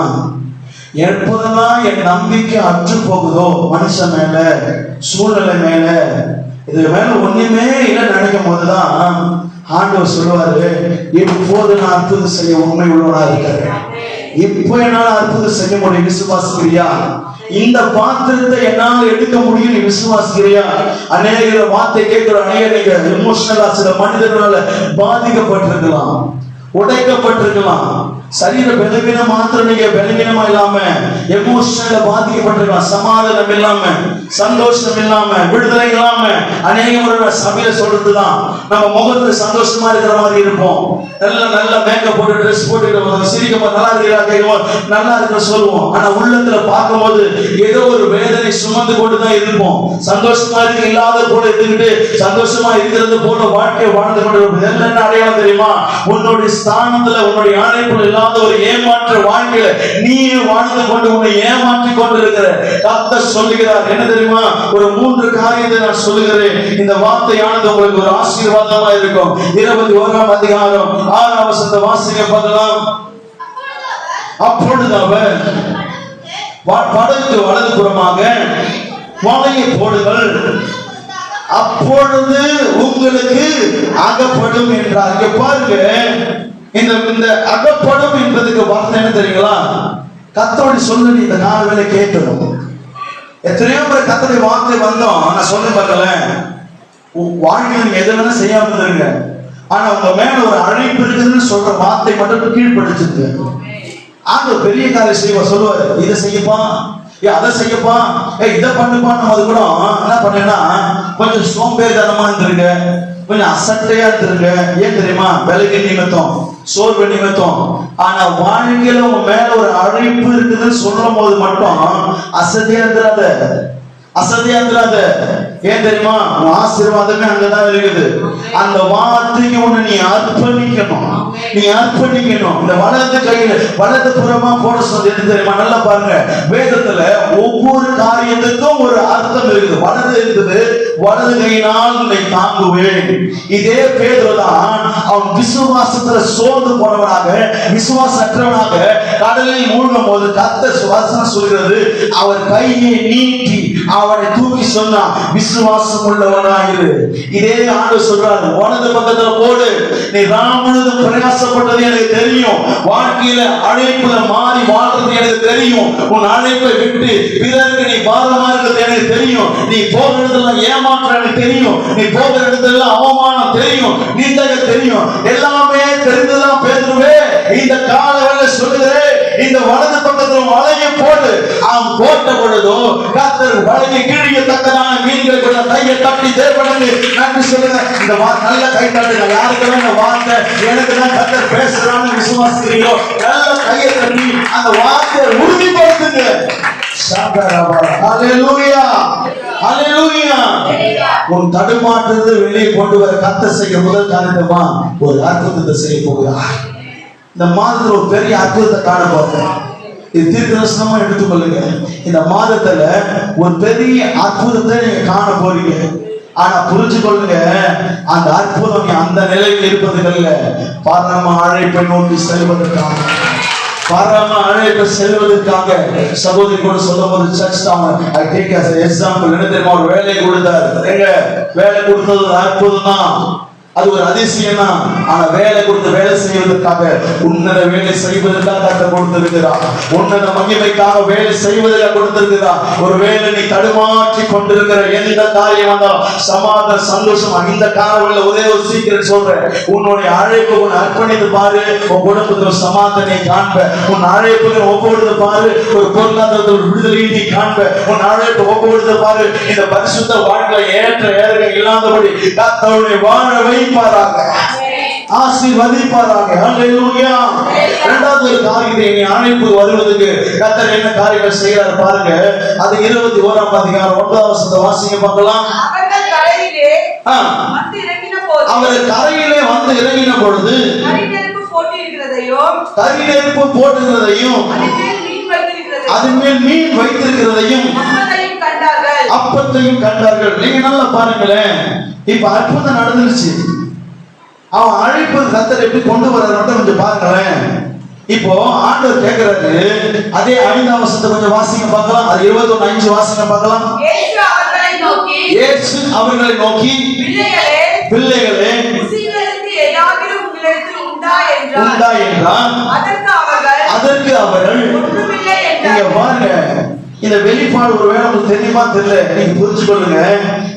எப்போதெல்லாம் என் நம்பிக்கை அற்று போகுதோ மனுஷன் மேல, சூழ்நிலை மேல, இது மேல ஒண்ணுமே இல்லை நினைக்கும் போதுதான் ஆண்டவர் சொல்லுவாரு, இப்போது நான் அற்புதம் செய்ய உண்மை உள்ளவனா இருக்கிறேன். இப்போ என்னால அற்புதம் செய்ய முடியும், விசுவாசிக்கிறியா? இந்த பாத்திரத்தை என்னால் எடுக்க முடியும், நீ விசுவாசிக்கிறியா? அநேக வார்த்தை கேட்கிற அநேக எமோஷனலா சில மனிதர்களால பாதிக்கப்பட்டிருக்கலாம், உடைக்கப்பட்டிருக்கலாம். சரீர பலவீனம் மாத்திரம் நீங்க பலவீனமா இல்லாம எமோஷனல பாதிக்கப்பட்டிருக்கலாம், சமாதானம் இல்லாம, சந்தோஷம் இல்லாம, விடுதலை இல்லாம. அநேக முறை சபையில சொல்றதுதான், நம்ம முகத்துல சந்தோஷமா இருக்கிற மாதிரி இருப்போம், நல்ல மேக்கப் போட்டு ட்ரெஸ் போட்டு சிரிக்க நல்லா இருக்கிறா கேட்கும், நல்லா இருக்கிற சொல்லுவோம். ஆனா உள்ளத்துல பார்க்கும் போது ஏதோ ஒரு வேதனை சுமந்து கொண்டுதான் இருப்போம். சந்தோஷமா இருக்க இல்லாத போல இருந்துகிட்டு சந்தோஷமா இருக்கிறது போல வாழ்க்கை வாழ்ந்து கொண்டு என்ன அடையாளம் தெரியுமா? உன்னுடைய ஸ்தானத்துல, உன்னுடைய அழைப்புல இல்லாத ஒரு ஏமாற்ற வாழ்க்கையில நீ வாழ்ந்து கொண்டு உன்னை ஏமாற்றி கொண்டிருக்கிற. கர்த்தர் சொல்லுகிறார் என்ன தெரியுமா? ஒரு 3 காரியத்தை நான் சொல்லுகிறேன். இந்த வார்த்தையானது உங்களுக்கு ஒரு ஆசீர்வாதமா இருக்கும். 21ஆம் அதிகாரம் 6ஆம் வசனத்தை வாசிக்க பார்க்கலாம். அப்பொழுது அவர் படகுக்கு வலது புறமாக வலையை போடுங்கள், அப்பொழுது உங்களுக்கு அகப்படும் என்றார். இங்க பாருங்க, இந்த அகப்படும் என்பதுக்கு வார்த்தை என்ன தெரியுங்களா? கர்த்தருடைய சொல்ல நீ இந்த 4 வேளை கேட்கணும். எத்தனையோ முறை கர்த்தருடைய வார்த்தை வந்தோம், நான் சொல்ல பார்க்கல, வாழ்க்கையில் நீங்க எது வேணா செய்யாம இருங்க, ஆனா உங்க மேல ஒரு அழைப்பு இருக்குதுன்னு சொல்ற வார்த்தை மட்டும் கீழ்படிச்சிருக்கு. ஆக பெரிய காரியம் செய்வா, சொல்லுவாரு, இதை செய்யப்பா, அதை செய்யப்பா, இதை பண்ணுப்பா. நம்ம அது கூட என்ன பண்ணேன்னா கொஞ்சம் சோம்பேறித்தனமா இருந்திருங்க, கொஞ்சம் அசட்டையா இருந்திருங்க. ஏன் தெரியுமா? விலகி நிமித்தம், சோர்வு நிமித்தம். ஆனா வாழ்க்கையில உங்க மேல ஒரு அழைப்பு இருக்குதுன்னு சொல்லும் போது மட்டும் அசதியா இருந்துடாத, அசதியா இருந்துடாத. ஏன் தெரியுமா? ஆசீர்வாதமே அங்கதான் இருக்குது. அந்த வார்த்தைக்கு உன்னை நீ அர்ப்பணிக்கணும், நீ அர்ப்பணிக்கணும். இந்த வலது கையில வலது புறமா போட சொல்லி எது தெரியுமா? நல்லா பாருங்க, வேதத்துல ஒவ்வொரு காரியத்துக்கும் ஒரு அர்த்தம் இருக்குது. வலது இருக்குது, வலது கையினால் உன்னை தாங்குவேன். இதே பேதுருதான் அவன் விசுவாசத்துல சோர்ந்து போனவனாக, விசுவாசற்றவனாக கடலில் மூழ்கும் போது கர்த்தர் வசனம் சொல்கிறது, அவர் கையை நீட்டி அவனை தூக்கி சொன்னான், விசுவாசம் உள்ளவனாயிரு. இதே ஆண்டு சொல்றாரு, வலது பக்கத்துல போடு. நீ ராமனது பிரயாசப்பட்டது எனக்கு தெரியும், வாழ்க்கையில அழைப்புல மாறி வாழ்றது எனக்கு தெரியும், உன் அழைப்பை விட்டு பிறருக்கு நீ பாரமா இருக்கிறது எனக்கு தெரியும், நீ போகிற இடத்துல ஏமாற்றம் எனக்கு தெரியும், நீ போகிற இடத்துல அவமானம் தெரியும், நிந்தக தெரியும், எல்லாமே தெரிந்துதான் பேதுருவே இந்த காலவெல்ல சொல்லுகிறேன், இந்த வலது பக்கத்தில் வலையை போடு. அவன் போட்ட பொழுதோ கர்த்தர் வலையை கிழியத்தக்கதான மீன்களை கூட கையை தட்டி தேவனுக்கு நன்றி சொல்லுங்க. இந்த நல்ல கை தட்டுங்க. யாருக்குமே இந்த வார்த்தை எனக்கு தான் கர்த்தர் பேசுறான்னு விசுவாசிக்கிறீங்களோ நல்ல கையை தட்டி அந்த வார்த்தையை உறுதிப்படுத்துங்க. ஹல்லேலூயா, ஹல்லேலூயா. உன் தடுமாற்றத்தை வெளியே கொண்டு வர கர்த்தர் செய்ய முதல் காரியமா ஒரு அற்புதத்தை செய்ய போகிறார். இந்த மாதத்துல ஒரு பெரிய அற்புதத்தை காண போறேன். இது தீர்க்கதரிசனமா எடுத்துக்கொள்ளுங்க. இந்த மாதத்துல ஒரு பெரிய அற்புதத்தை நீங்க காண போறீங்க. ஆனா புரிஞ்சு கொள்ளுங்க, அந்த அற்புதம் அந்த நிலையில் இருப்பதுல பரம அழைப்பை நோக்கி செல்வதற்காக, பரம அழைப்பை செல்வதற்காக சகோதரி கூட சொல்லும் போது சர்ச் தான் I take as an example. என்ன தெரியுமா, ஒரு வேலை கொடுத்தாரு. எங்க வேலை கொடுத்தது அற்புதம் தான், அது ஒரு அதிசயம் தான். ஆனா வேலை கொடுத்து வேலை செய்வதற்காக, உன்னத வேலை செய்வதற்காக கர்த்தர் கொடுத்திருக்கிறார். உன்னத மகிமைக்காக வேலை செய்வதற்காக கொடுத்திருக்கிறார். ஒரு வேலை நீ தடுமாற்றி கொண்டிருக்கிற எந்த காரியம் வந்தாலும் சமாதான சந்தோஷமா இந்த காலவெல்ல ஒரே ஒரு சீக்கிரம் சொல்றேன், உன்னுடைய அழைப்பு உன் அர்ப்பணித்து பாரு, உன் குடும்பத்தில் சமாதானை காண்ப. உன் அழைப்பு ஒவ்வொரு பாரு, ஒரு பொருளாதாரத்தில் விடுதலை நீ காண்ப. உன் அழைப்பு ஒவ்வொரு பாரு, இந்த பரிசுத்த வாழ்க்கை ஏற்ற ஏற்க இல்லாதபடி கர்த்தருடைய வாழ வைப்பாராக, ஆசீர்வதிப்பாராக. ஹல்லேலூயா. இரண்டாவது ஒரு காரியத்தை நீ அழைப்பு வருவதற்கு கர்த்தர் என்ன காரியங்கள் செய்யறாரு பாருங்க. அது 21ஆம் அதிகாரம் 9ஆம் வசனத்தை வாசிங்க பார்க்கலாம். அவர் கரையிலே வந்து இறங்கின பொழுது கரிநெருப்பு போட்டிருக்கிறதையும் அதன் மேல் மீன் வைத்திருக்கிறதையும் அப்பத்தையும் கண்டார்கள். நீங்க நல்லா பாருங்களேன், இப்ப அற்புதம் நடந்துருச்சு. அவன் அழைப்பு கர்த்தர் எப்படி கொண்டு வர்றாரு கொஞ்சம் பாருங்களேன். இப்போ ஆண்டவர் கேட்கிறாரு, அதே 5ஆம் வசனத்தை கொஞ்சம் வாசிங்க பார்க்கலாம். அது 21:5 வாசிங்க பார்க்கலாம். இயேசு அவர்களை நோக்கி பிள்ளைகளே உண்டா என்றான். அதற்கு அவர்கள், நீங்க பாருங்க, இந்த வெளிப்பாடு ஒரு வேளை உங்களுக்கு தெரியுமா தெரியல, நீங்க புரிஞ்சு கொள்ளுங்க.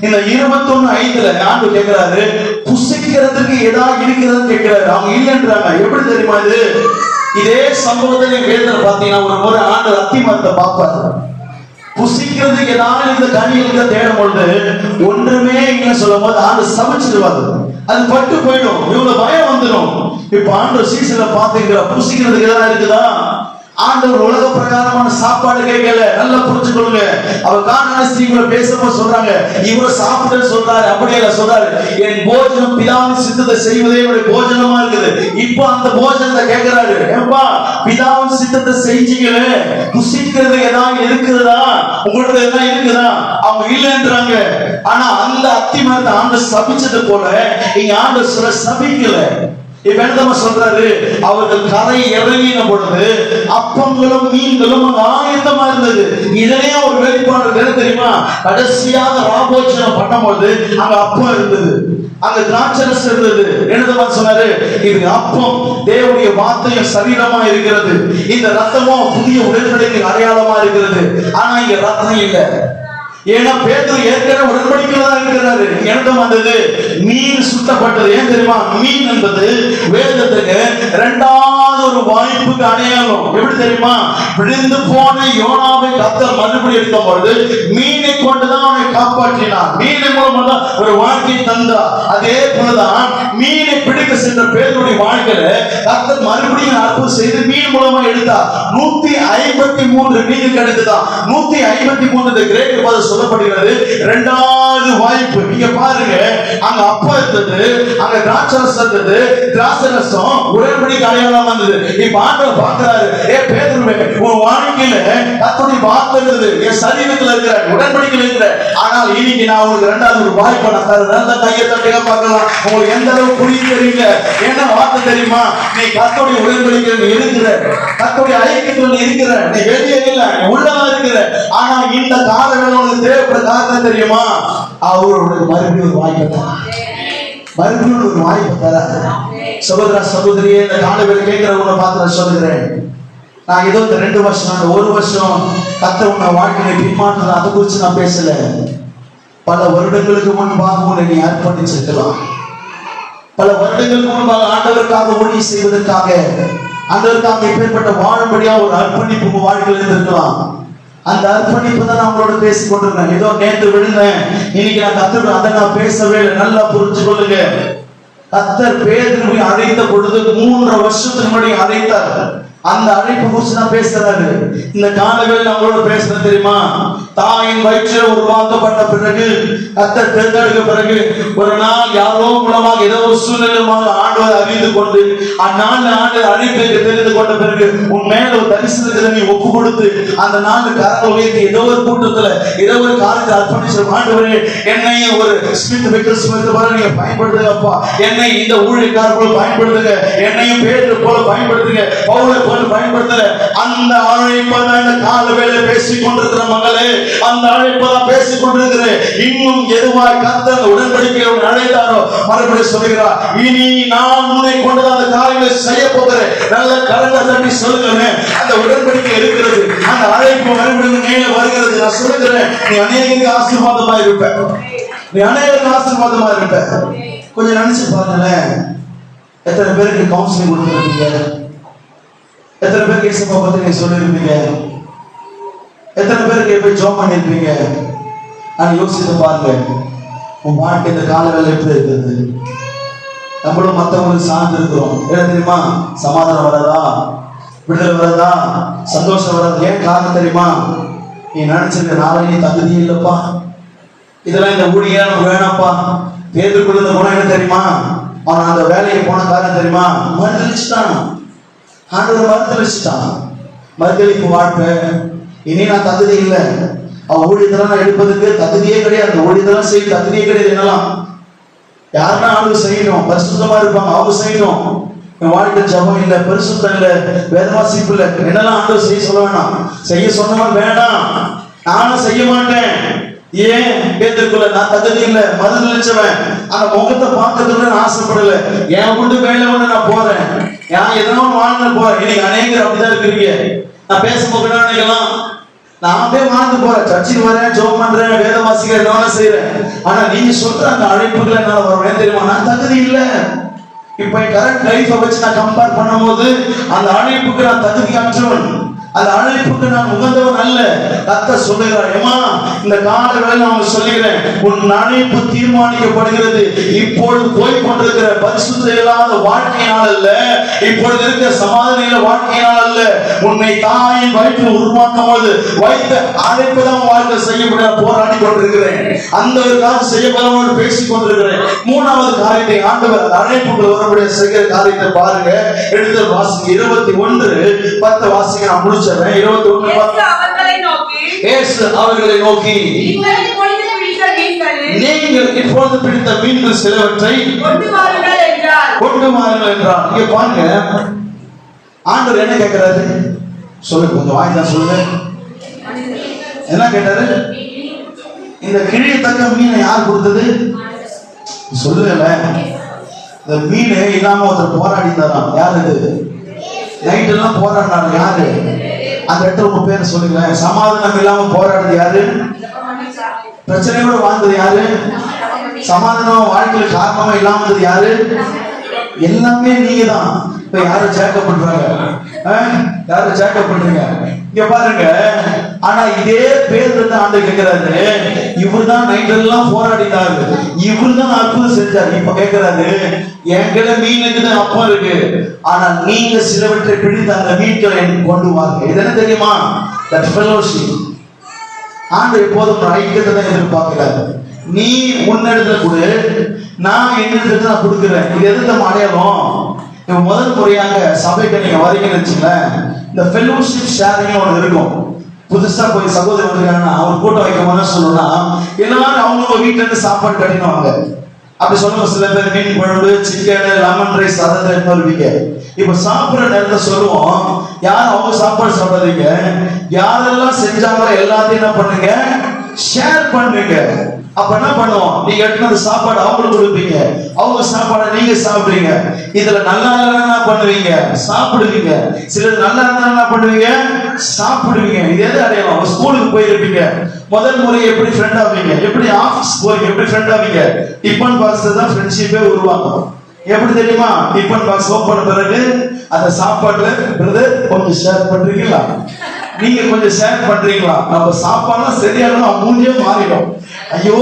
இந்த 21:5 ஆண்டவர் கேட்கிறாரு, புசிக்கிறதுக்கு ஏதாவது இருக்கிறது கேட்கிறாரு. அவங்க இல்லைன்றாங்க. எப்படி தெரியுமா இது? இதே சம்பவத்தை வேதனை பார்த்தீங்கன்னா ஒரு முறை ஆண்டவர் அத்திமரத்தை பார்ப்பாரு. புசிக்கிறதுக்கு ஏதாவது இந்த கனிகளுக்கு தேடும் பொழுது ஒன்றுமே இல்லை சொல்லும் போது ஆண்டு சமைச்சிருவாரு. அது பட்டு போயிடும். இவ்வளவு பயம் வந்துடும். இப்ப ஆண்டவர் சீசன்ல பாத்தீங்களா, புசிக்கிறதுக்கு ஏதாவது இருக்குதா? ஆண்டவர் உலக பிரகாரமான சாப்பாடு கேட்கல. நல்லா புரிஞ்சு கொள்ளுங்க. அவர் கானான ஸ்திரீகளை பேசும்போது சொல்றாங்க, இவர் சாப்பிட்டு சொல்றாரு, அப்படியே சொல்றாரு, என் போஜனம் பிதாவின் சித்தத்தை செய்வதே என்னுடைய போஜனமா இருக்குது. இப்போ அந்த போஜனத்தை கேட்கிறாரு, ஏப்பா பிதாவின் சித்தத்தை செஞ்சீங்களே, புசிக்கிறது ஏதாவது இருக்குதா, உங்களுக்கு எதாவது இருக்குதா? அவங்க இல்லைன்றாங்க. ஆனா அந்த அத்திமரத்தை ஆண்டவர் சபிச்சது போல இங்க ஆண்டவர் சொல்ல சபிக்கல. இப்ப சொல்றாரு, அவர்கள் கரை இறங்கின பொழுது அப்பங்களும் மீன்களும் அங்க ஆயத்தமா இருந்தது. இதனே ஒரு வெளிப்பாடு தெரியுமா? கடைசியாக ராபோஜனம் பண்ணும்போது அங்க அப்பம் இருந்தது, அங்க திராட்சரசம் இருந்தது. என்ன சொன்னாரு, இது அப்பம் தேவனுடைய வார்த்தையும் சரீரமா இருக்கிறது, இந்த ரத்தமும் புதிய உடன்படிக்கை அடையாளமா இருக்கிறது. ஆனா இங்க ரத்தம் இல்லை. ஏன்னா பேதுரு ஏற்கனவே உடன்படிக்கையில தான் இருக்கிறாரு. எனக்கு வந்தது மீன் சுத்தப்பட்டது. ஏன் தெரியுமா? மீன் என்பது வேதத்துக்கு இரண்டாவது ஒரு வாய்ப்புக்கு அடையாளம். எப்படி தெரியுமா? விழுந்து போன யோனாவை கர்த்தர் மறுபடி எடுத்த பொழுது மீனை கொண்டுதான் அவனை காப்பாற்றினார். மீனை மூலமா தான் ஒரு வாழ்க்கை தந்தார். அதே போலதான் மீனை பிடிக்க சென்ற பேதுருடைய வாழ்க்கையில கர்த்தர் மறுபடியும் அற்புதம் செய்து மீன் மூலமா எடுத்தார். 153 மீன் கிடைத்ததான். 153 கிரேக்க பதம் சொல்லப்படுகிறது. இரண்டாவது வாய்ப்பு. நீங்க பாருங்க, அங்க அப்பா இருந்தது, அங்க திராட்சரசம் இருந்தது. திராட்சரசம் உடன்படிக்கை அடையாளம் வந்தது. இப்ப ஆண்டவர் பார்க்கிறாரு, ஏ பேதுருவே, உன் வாழ்க்கையில கர்த்தருடைய வார்த்தை இருக்குது, என் சரீரத்துல இருக்கிற உடன்படிக்கையில இருக்கிற. ஆனால் இன்னைக்கு நான் உங்களுக்கு இரண்டாவது ஒரு வாய்ப்பை நான் தரேன். நல்ல கையை தட்டியா பார்க்கலாம். உங்களுக்கு எந்த அளவு புரியும் தெரியல. என்ன வார்த்தை தெரியுமா? நீ கர்த்தருடைய உடன்படிக்கையில இருக்கிற, கர்த்தருடைய ஐக்கியத்துல இருக்கிற, நீ வெளியே இல்ல, நீ உள்ளதா இருக்கிற. ஆனா இந்த காலங்களில் தேவைப்பட காரணம் தெரியுமா? அவர்களுக்கு மறுபடியும் ஒரு வாய்ப்பு தர, மறுபடியும் ஒரு வாய்ப்பு தர. சகோதர சகோதரியே, இந்த காலங்களில் கேட்கிறவங்களை பார்த்து நான் சொல்லுகிறேன், நான் ஏதோ இந்த 2 வருஷம் அந்த 1 வருஷம் கர்த்தர் உன்னை வாழ்க்கையை பின்மாற்ற அதை குறித்து நான் பேசல. பல வருடங்களுக்கு முன்பாக உன்னை நீ அர்ப்பணிச்சிருக்கலாம். பல வருடங்களுக்கு முன்பாக ஆண்டவருக்காக ஊழியம் செய்வதற்காக ஆண்டவருக்காக இப்பேற்பட்ட வாழும்படியா ஒரு அர்ப்பணிப்பு உங்க வாழ்க்கையில் இருந்திருக்கலாம். அந்த அர்ப்பணிப்பு தான் நான் உங்களோட பேசிக் கொண்டிருக்கேன். ஏதோ நேற்று விழுந்தேன், இன்னைக்கு நான் கத்துக்கிறேன், அதை நான் பேசவே இல்லை. நல்லா புரிஞ்சு கொள்ளுங்க. கர்த்தர் பேதுருவை அழைத்த பொழுது 3 வருஷத்துக்கு முன்னாடி அழைத்தார். அந்த அழைப்பு குறித்து நான் பேசுறாரு. இந்த காலங்களில் நம்மளோட பேசுறது தெரியுமா? தாயின் வயிற்றில் உருவாக்கப்பட்ட பிறகு, கர்த்தர் தேர்ந்தெடுக்க பிறகு, ஒரு நாள் யாரோ மூலமாக ஏதோ ஒரு சூழ்நிலையாக ஆண்டவர் அறிந்து கொண்டு, அந்நாள் ஆண்டு அழைப்பை தெரிந்து கொண்ட பிறகு உன் மேல ஒரு தரிசனத்தை நீ ஒப்பு கொடுத்து, அந்த நாள் கரங்களை உயர்த்தி ஏதோ ஒரு கூட்டத்துல ஏதோ ஒரு காலத்தை அர்ப்பணிச்சு, ஆண்டவரே என்னை ஒரு ஸ்மித் விக்கல் ஸ்மித் போல நீங்க பயன்படுத்துங்கப்பா, என்னை இந்த ஊழியக்காரர் போல பயன்படுத்துங்க, என்னையும் பேதுரு போல பயன்படுத்துங்க, பவுலை போல பயன்படுத்துங்க. அந்த அழைப்பதான் இந்த கால வேளை பேசிக் கொண்டிருக்கிற மகளே, அந்த அழைப்பதான் பேசிக் கொண்டிருக்கிறேன். இன்னும் எதுவாய் கர்த்தர் உடன்படிக்கையோடு அழைத்தாரோ மறுபடியும் சொல்லுகிறார், இனி நான் உன்னை கொண்டுதான் அந்த காரியங்களை செய்ய போகிறேன். நல்ல கரங்களை தட்டி சொல்லுங்க, அந்த உடன்படிக்கை இருக்கிறது, அந்த அழைப்பு மறுபடியும் மேலே வருகிறது. நான் சொல்லுகிறேன், நீ அநேகருக்கு ஆசீர்வாதமா இருப்ப, நீ அநேகருக்கு ஆசீர்வாதமா இருப்ப. கொஞ்சம் நினைச்சு பாருங்களேன், எத்தனை பேருக்கு கவுன்சிலிங் கொடுத்துருக்கீங்க, எத்தனை பேருக்கு இயேசுவை பத்தி நீங்க சொல்லியிருப்பீங்க, எத்தனை பேருக்கு போய் ஜோம் பண்ணியிருப்பீங்க. நான் யோசித்து பாருங்க, உன் வாழ்க்கை இந்த காலவேளை எப்படி இருக்குது? நம்மளும் மற்றவங்களுக்கு சார்ந்து இருக்கிறோம். என்ன தெரியுமா? சமாதானம் வராதா, விடுதலை வராதா, சந்தோஷம் வராது. ஏன் காரணம் தெரியுமா? நீ நினைச்சிருக்க நாளைக்கு தகுதி இல்லப்பா, இதெல்லாம் இந்த ஊழியம் வேணாப்பா. பேதுருக்குள்ள குணம் என்ன தெரியுமா? அவன் அந்த வேலைக்கு போன காரணம் தெரியுமா? மறுதளிச்சுட்டான். ஆண்டவர் மறுதளிச்சுட்டான். மறுதளிப்பு வாழ்க்கை. இனி நான் தகுதி இல்லை, அவன் ஊழியத்தெல்லாம் எடுப்பதுக்கு தகுதியே கிடையாது, ஊழியத்தெல்லாம் செய்ய தகுதியே கிடையாது. என்னலாம் யாருன்னா ஆண்டு செய்யணும், பரிசுத்தமா இருப்பாங்க, அவங்க செய்யணும். என் வாழ்க்கை ஜபம் இல்லை, பரிசுத்தம் இல்லை, வேதவாசிப்பு இல்லை, என்னெல்லாம் ஆண்டு செய்ய சொல்ல வேணாம். செய்ய சொன்னவன் வேண்டாம், நானும் செய்ய மாட்டேன். ஏன்? பேதுருக்குள்ள நான் தகுதி இல்லை, மறுதளிச்சவன். அந்த முகத்தை பார்க்கறதுக்கு நான் ஆசைப்படல. என் கொண்டு வேலை ஒண்ணு நான் போறேன், நான் எதனோ வாழ்ந்து போறேன். இன்னைக்கு அநேகர் அப்படிதான் இருக்கிறீங்க. நான் பேச போகிறேன் நினைக்கலாம், நான் அப்படியே வாழ்ந்து போறேன், சர்ச்சுக்கு வரேன், ஜோம் பண்றேன், வேத வாசிக்கிறேன், என்ன செய்யறேன். ஆனா நீங்க சொல்ற அந்த அழைப்புகளை என்னால வருவேன் தெரியுமா? நான் தகுதி இல்லை. இப்ப கரெக்ட் லைஃபை வச்சு நான் கம்பேர் பண்ணும் போது அந்த அழைப்புக்கு நான் தகுதி அற்றவன், அந்த அழைப்புக்கு நான் உகந்தவன் அல்ல. கர்த்தர் சொல்லுகிறார், ஏமா இந்த கால வேளை நான் சொல்லுகிறேன், உன் அழைப்பு தீர்மானிக்கப்படுகிறது இப்பொழுது போய் கொண்டிருக்கிற பரிசுத்த இல்லாத வாழ்க்கையினால் அல்ல, இப்பொழுது இருக்கிற சமாதான வாழ்க்கையினால் அல்ல, உன்னை தாயின் வயிற்றில் உருவாக்கும் போது வைத்த அழைப்பு தான் வாழ்க்கை செய்யப்பட போராடி கொண்டிருக்கிறேன். அந்த ஒரு காரியம் செய்யப்பட பேசிக் கொண்டிருக்கிறேன். 3வது காரியத்தை ஆண்டவர் அழைப்புகள் வரக்கூடிய செய்கிற காரியத்தை பாருங்க. எடுத்து வாசிங்க 21:10 வாசிங்க. நான் முடிச்சிடுறேன். 21:10 அவர்களை நோக்கி நீங்கள் இப்பொழுது பிடித்த மீன்கள் சிலவற்றை கொண்டு வாருங்கள் என்றார். இங்க பாருங்க, ஆண்டவர் என்ன கேட்கிறாரு சொல்லுங்க, கொஞ்சம் வாய்தான் சொல்லுங்க. என்ன கேட்டாரு? இந்த கிழியத்தக்க மீனை யார் கொடுத்தது சொல்லுங்கல. இந்த மீன் இல்லாம ஒருத்தர் போராடி தரான். யாரு இது? நைட் எல்லாம் போராடினாரு. யாரு? அந்த இடத்துல உங்க பேரை சொல்லுங்க. சமாதானம் இல்லாம போராடுறது யாரு? பிரச்சனையோட வாழ்ந்தது யாரு? சமாதானம் வாழ்க்கையில காரணமா இல்லாம யாரு? எல்லாமே நீங்க தான். இப்ப யாரு சேக்கப் பண்றாங்க? யாரு சேக்கப் பண்றீங்க? இங்க பாருங்க. ஆனா இதே பேர் ஆண்டு கேட்கிறாரு, இவரு தான் நைட் எல்லாம் போராடினாரு, இவரு தான் அற்புதம் செஞ்சாரு. இப்ப கேட்கிறாரு, என்கிட்ட மீன் இருக்குது, அப்பம் இருக்கு, ஆனா நீங்க சிலவற்றை பிடித்து அந்த மீன்களை கொண்டு வாங்க. இது என்ன தெரியுமா? That fellowship. ஆண்டு எப்போதும் ஐக்கியத்தை தான் எதிர்பார்க்கிறாரு. நீ உன்னிடத்துல கொடு, நான் என்னிடத்துல நான் கொடுக்கிறேன். இது எது நம்ம அடையாளம்? முதல் முறையாக சபைக்கு நீங்க வரீங்கன்னு வச்சுங்களேன், இந்த ஃபெலோஷிப் ஷேரிங் ஒன்று இருக்கும். புதுசா போய் சகோதரி வந்துருக்காங்கன்னா அவர் கூட்டம் வைக்க போனா சொல்லணும்னா எல்லாரும் அவங்க வீட்டுல இருந்து சாப்பாடு கட்டினுவாங்க. அப்படி சொல்லுவோம். சில பேர் மீன் குழம்பு, சிக்கன், லெமன் ரைஸ், அதை வருவீங்க. இப்ப சாப்பிடுற நேரத்தில் சொல்லுவோம், யார் அவங்க சாப்பாடு சாப்பிடாதீங்க, யாரெல்லாம் செஞ்சாங்களோ எல்லாத்தையும் என்ன பண்ணுங்க, ஷேர் பண்ணுங்க. அப்ப என்ன பண்ணுவோம், நீங்க எடுத்து சாப்பாடு அவங்களுக்கு கொடுப்பீங்க, அவங்க சாப்பாடை நீங்க சாப்பிடுறீங்க. இதுல நல்லா இருந்தா என்ன பண்ணுவீங்க, சாப்பிடுவீங்க. சிலர் நல்லா இருந்தா என்ன பண்ணுவீங்க, சாப்பிடுவீங்க. இது எது அடையலாம்? ஸ்கூலுக்கு போயிருப்பீங்க, முதல் முறை எப்படி ஃப்ரெண்ட் ஆவீங்க, எப்படி ஆபீஸ் போறீங்க, எப்படி ஃப்ரெண்ட் ஆவீங்க, டிஃபன் பாக்ஸ் தான் ஃப்ரெண்ட்ஷிப்பே உருவாகும். எப்படி தெரியுமா? டிஃபன் பாக்ஸ் ஓபன் பண்ண பிறகு அந்த சாப்பாட்டுல பிரதர் கொஞ்சம் ஷேர் பண்றீங்களா, நீங்க கொஞ்சம் ஷேர் பண்றீங்களா? நம்ம சாப்பாடுலாம் சரியான மூஞ்சியே மாறிடும். ஐயோ,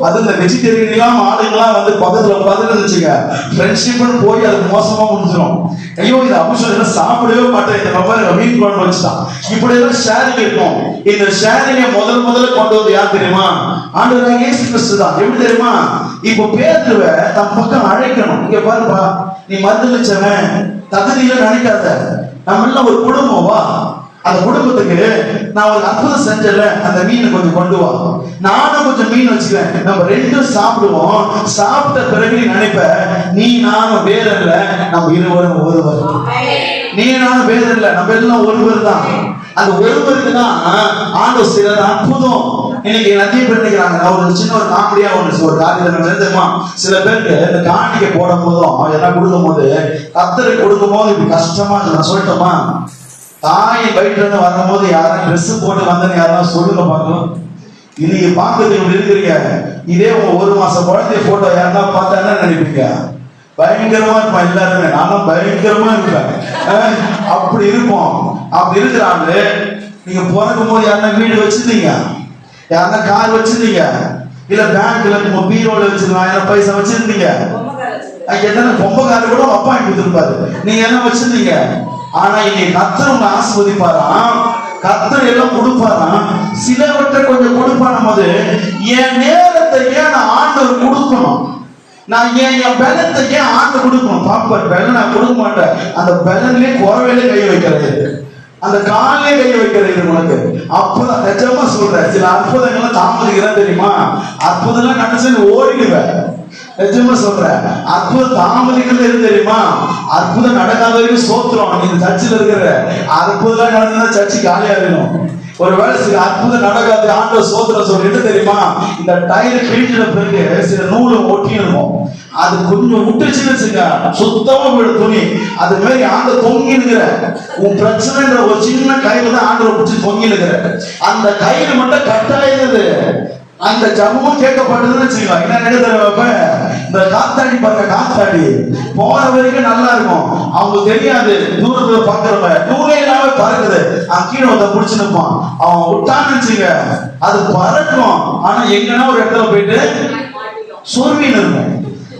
அது இந்த வெஜிடேரியன் எல்லாம் ஆளுங்கெல்லாம் வந்து பக்கத்துல இருந்துச்சுங்க, ஃப்ரெண்ட்ஷிப்னு போய் அது மோசமா முடிஞ்சிடும். ஐயோ, இது அபிஷேகம் சாப்பிடவே மாட்டேன், இந்த மாதிரி மீன் குழம்பு வச்சுட்டான். இப்படி எல்லாம் ஷேரிங் இருக்கும். இந்த ஷேரிங்கை முதல்ல கொண்டு வந்து யார் தெரியுமா? ஆண்டவராகிய இயேசு கிறிஸ்து தான். எப்படி தெரியுமா? இப்போ பேதுருவை தம் பக்கம் அழைக்கணும். இங்க பாருப்பா, நீ மறுதலிச்சவன் தகுதியில நினைக்காத, நம்ம எல்லாம் ஒரு குடும்பம், வா அந்த குடும்பத்துக்கு நான் ஒரு அற்புதம் செஞ்சல, அந்த மீன் கொஞ்சம் கொண்டு வா, நானும் கொஞ்சம் மீன் வச்சுக்கிறேன், நம்ம ரெண்டும் சாப்பிடுவோம். சாப்பிட்ட பிறகு நீ நினைப்ப, நீ நானும் வேற இல்ல, நம்ம இருவரும் ஒருவர். நீ நானும் வேற இல்ல, நம்ம எல்லாம் ஒருவர் தான். அந்த ஒருவருக்கு தான் ஆண்டவர் செய்யற அற்புதம். இன்னைக்கு நிறைய பேர் நினைக்கிறாங்க. நான் ஒரு சின்ன ஒரு காமெடியா ஒரு காரியத்தை தெரியுமா? சில பேருக்கு இந்த காணிக்கை போடும் போதும் எல்லாம் கொடுக்கும் போது, கத்தரை கொடுக்கும் போது இப்படி கஷ்டமா இருக்கு. நான் சொல்லட்டுமா, தாய் வயிற்றுல இருந்து வரும்போது யாரும் ட்ரெஸ் போட்டு வந்தேன்னு யாரும் சொல்லுங்க பார்க்கலாம். இன்னைக்கு பார்க்கறதுக்கு இப்படி இருக்கிறீங்க. இதே உங்க 1 மாசம் குழந்தைய போட்டோ யாருன்னா பார்த்தா என்ன நினைப்பீங்க? பயங்கரமா இருப்பான் எல்லாருமே. நானும் பயங்கரமா இருப்பேன். அப்படி இருப்போம். அப்படி இருக்கிறாங்க. நீங்க பிறக்கும் போது யாருன்னா வீடு வச்சிருந்தீங்க, யாருன்னா கார் வச்சிருந்தீங்க, இல்ல பேங்க்ல பீரோல வச்சிருந்தீங்க, பைசா வச்சிருந்தீங்க, எத்தனை பொம்பக்கார கூட அப்பா கொடுத்துருப்பாரு, நீங்க என்ன வச்சிருந்தீங்க. ஆனா இன்னைக்கு கர்த்தர் உங்களை ஆசீர்வதிப்பாராம், கர்த்தர் எல்லாம் கொடுப்பாராம். சிலவற்றை கொஞ்சம் கொடுப்பான போது, என் நேரத்தை ஏன் நான் ஆண்டவர் கொடுக்கணும், நான் என் பலத்தை ஏன் ஆண்டவர் கொடுக்கணும். பாப்பா பலன் நான் கொடுக்க மாட்டேன், அந்த பலன்லயே குறவையிலே கை வைக்கிறது, அந்த காலே கை வைக்கிறது உனக்கு. அப்பதான் நிஜமா சொல்றேன், சில அற்புதங்கள்லாம் தாமதிக்கிறேன் தெரியுமா? அற்புதம்லாம் கடைசி ஓடிடுவேன். நிஜமா சொல்றேன், அற்புதம் தாமதிக்கிறது எது தெரியுமா? அற்புதம் நடக்காத வரைக்கும் சோத்துறோம். இந்த சர்ச்சில் இருக்கிற அற்புதம் நடந்தா சர்ச்சு காலியா இருக்கணும். ஒருவேளை சில அற்புதம் நடக்காது, ஆண்டவர் சோத்திரம் சொல்லிட்டு தெரியுமா? இந்த டயர் கிழிஞ்சின பிறகு சில நூலு ஒட்டி இருக்கும், அது கொஞ்சம் விட்டுச்சுன்னு வச்சுங்க, சுத்தமா போயிடும் துணி. அது மாதிரி ஆண்டு தொங்கி இருக்கிற உன் பிரச்சனைன்ற ஒரு சின்ன கயிறு தான் ஆண்டவர் பிடிச்சி தொங்கி இருக்கிற, அந்த கயிறு மட்டும் கட்டாயிருந்தது. அந்த ஜபமும் கேட்கப்பட்டதுன்னு வச்சுக்கலாம். என்ன நினைக்கிறப்ப இந்த காத்தாடி பாருங்க, காத்தாடி போற வரைக்கும் நல்லா இருக்கும், அவங்க தெரியாது. தூரத்துல பாக்குறவங்க நூலே இல்லாம பறக்குது, கீழே வந்து பிடிச்சு நிற்பான். அவன் விட்டான்னு வச்சுங்க, அது பறக்கும். ஆனா எங்கன்னா ஒரு இடத்துல போயிட்டு சொருவின்னு இருக்கும்.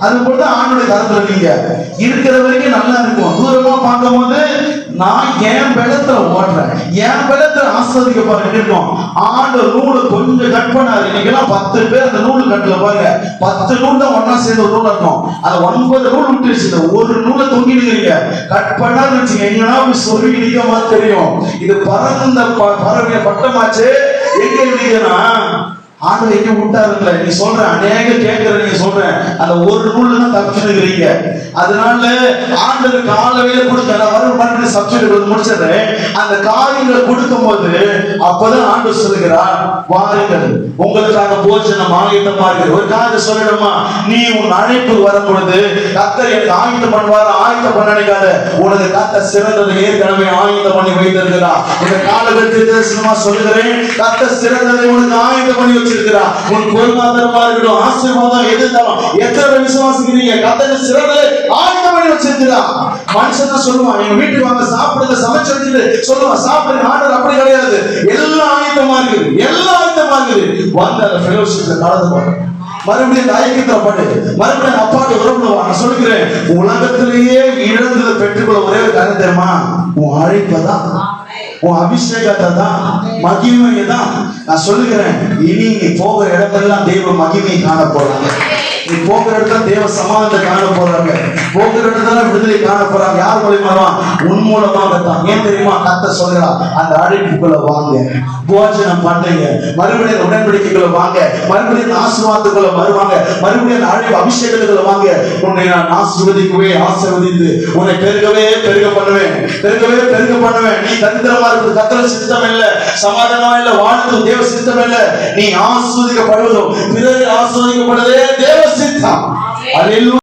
அது போல ஆண்டோட கருத்துல நீங்க இருக்கிற வரைக்கும் நல்லா இருக்கும். தூரமா பார்க்கும் போது நான் என் பலத்துல ஓட்டுறேன், என் பலத்துல ஆஸ்வதிக்க பாருங்க இருக்கும். ஆண்டவர் நூலை கொஞ்சம் கட் பண்ணாரு. இன்னைக்கெல்லாம் 10 பேர் அந்த நூல் கட்டல பாருங்க, 10 நூல் தான் ஒன்னா சேர்ந்து ஒரு நூல் இருக்கும். அது 9 நூல் விட்டுருச்சு, ஒரு நூலை தொங்கிடுவீங்க. கட் பண்ணான்னு வச்சுங்க, எங்கன்னா போய் சொல்லி நிற்க மாதிரி தெரியும். இது பறந்த பறவைய பட்டமாச்சு. எங்க இருக்கீங்கன்னா ஆண்டவர் எங்க விட்டாருங்கள, நீ சொல்ற அநேக கேட்கிற, நீங்க சொல்றேன் அந்த ஒரு நூல்ல தான் தப்பிச்சுக்கிறீங்க. அதனால ஆண்டவர் காலவையில கொடுக்க வரும் மறுபடியும் சப்ஜெக்ட் முடிச்சிடுறேன். அந்த காரியங்களை கொடுக்கும் போது அப்பதான் ஆண்டவர் சொல்லுகிறார், வாருங்கள் உங்களுக்காக போஜனம் ஆயத்தமா இருக்கிறது. ஒரு காரியம் சொல்லணுமா, நீ உன் அழைப்பு வரும் பொழுது கர்த்தர் எனக்கு ஆயத்தம் பண்ணுவார், ஆயத்தம் பண்ண நினைக்காத. உனக்கு கர்த்தர் சிறந்ததை ஏற்கனவே ஆயத்தம் பண்ணி வைத்திருக்கிறார். இந்த காலகட்டத்தில் தரிசனமா சொல்லுகிறேன், கர்த்தர் சிறந்ததை உனக்கு ஆயத்தம் பண்ணி வச்சிருக்கிறார். உன் பொருளாதாரமா இருக்கட்டும், ஆசீர்வாதம் எதுனாலும் எத்தனை விசுவாசிக்கிறீங்க, கர்த்தர் சிறந்ததை ஆயத்தம் பண்ணி வச்சிருக்கிறார். மனுஷன் தான் சொல்லுவான், எங்க வீட்டுக்கு வாங்க சாப்பிடுங்க, சமைச்சு வச்சுட்டு சொல்லுவான் சாப்பிடுங்க. ஆண்டவர் அப்படி கிடையாது, எல்லாம் ஆயத்தமா இருக்குது, எல்லாம் ஆயத்தமா இருக்குது. வந்து அந்த ஃபெலோஷிப்ல கலந்து மறுபடியும் ஐக்கியத்தப்பட்டு மறுபடியும் அப்பாட்டு உறவுவாங்க. சொல்லுகிறேன், உலகத்திலேயே இழந்ததை பெற்றுக்கொள்ள ஒரே ஒரு காரணம் தெரியுமா? உன் அழைப்பதான், உன் அபிஷேகத்தை தான், மகிமையை தான். நான் சொல்லுகிறேன், இனி நீ போகிற இடமெல்லாம் தெய்வ மகிமையை காண போறாங்க. நீ போகிற இடத்துல தேவ சமாதானத்தை காண போறாங்க, போகிற இடத்துல விடுதலை காண போறாங்க. யார் மூலமா? உன் மூலமாக தான். ஏன் தெரியுமா? கர்த்தர் சொல்கிறார், அந்த அழைப்புக்குள்ள வாங்க, போஜனம் பண்ணுங்க, மறுபடியும் உடன்படிக்கைக்குள்ள வாங்க, மறுபடியும் ஆசீர்வாதத்துக்குள்ள வருவாங்க, மறுபடியும் அழைப்பு அபிஷேகத்துக்குள்ள வாங்க. உன்னை நான் ஆசீர்வதிக்கவே ஆசீர்வதித்து உன்னை பெருகவே பெருக பண்ணுவேன், பெருகவே பெருக பண்ணுவேன். நீ தரித்திரமா இருக்கிறது கர்த்தர் சித்தம் இல்ல, சமாதானம் இல்ல, வாழ்ந்து தேவ சித்தம் இல்ல. நீ ஆசீர்வதிக்கப்படுவதும் பிறகு ஆசீர்வதிக்கப்படுவதே தேவ சித்தம். அல்லேலூயா.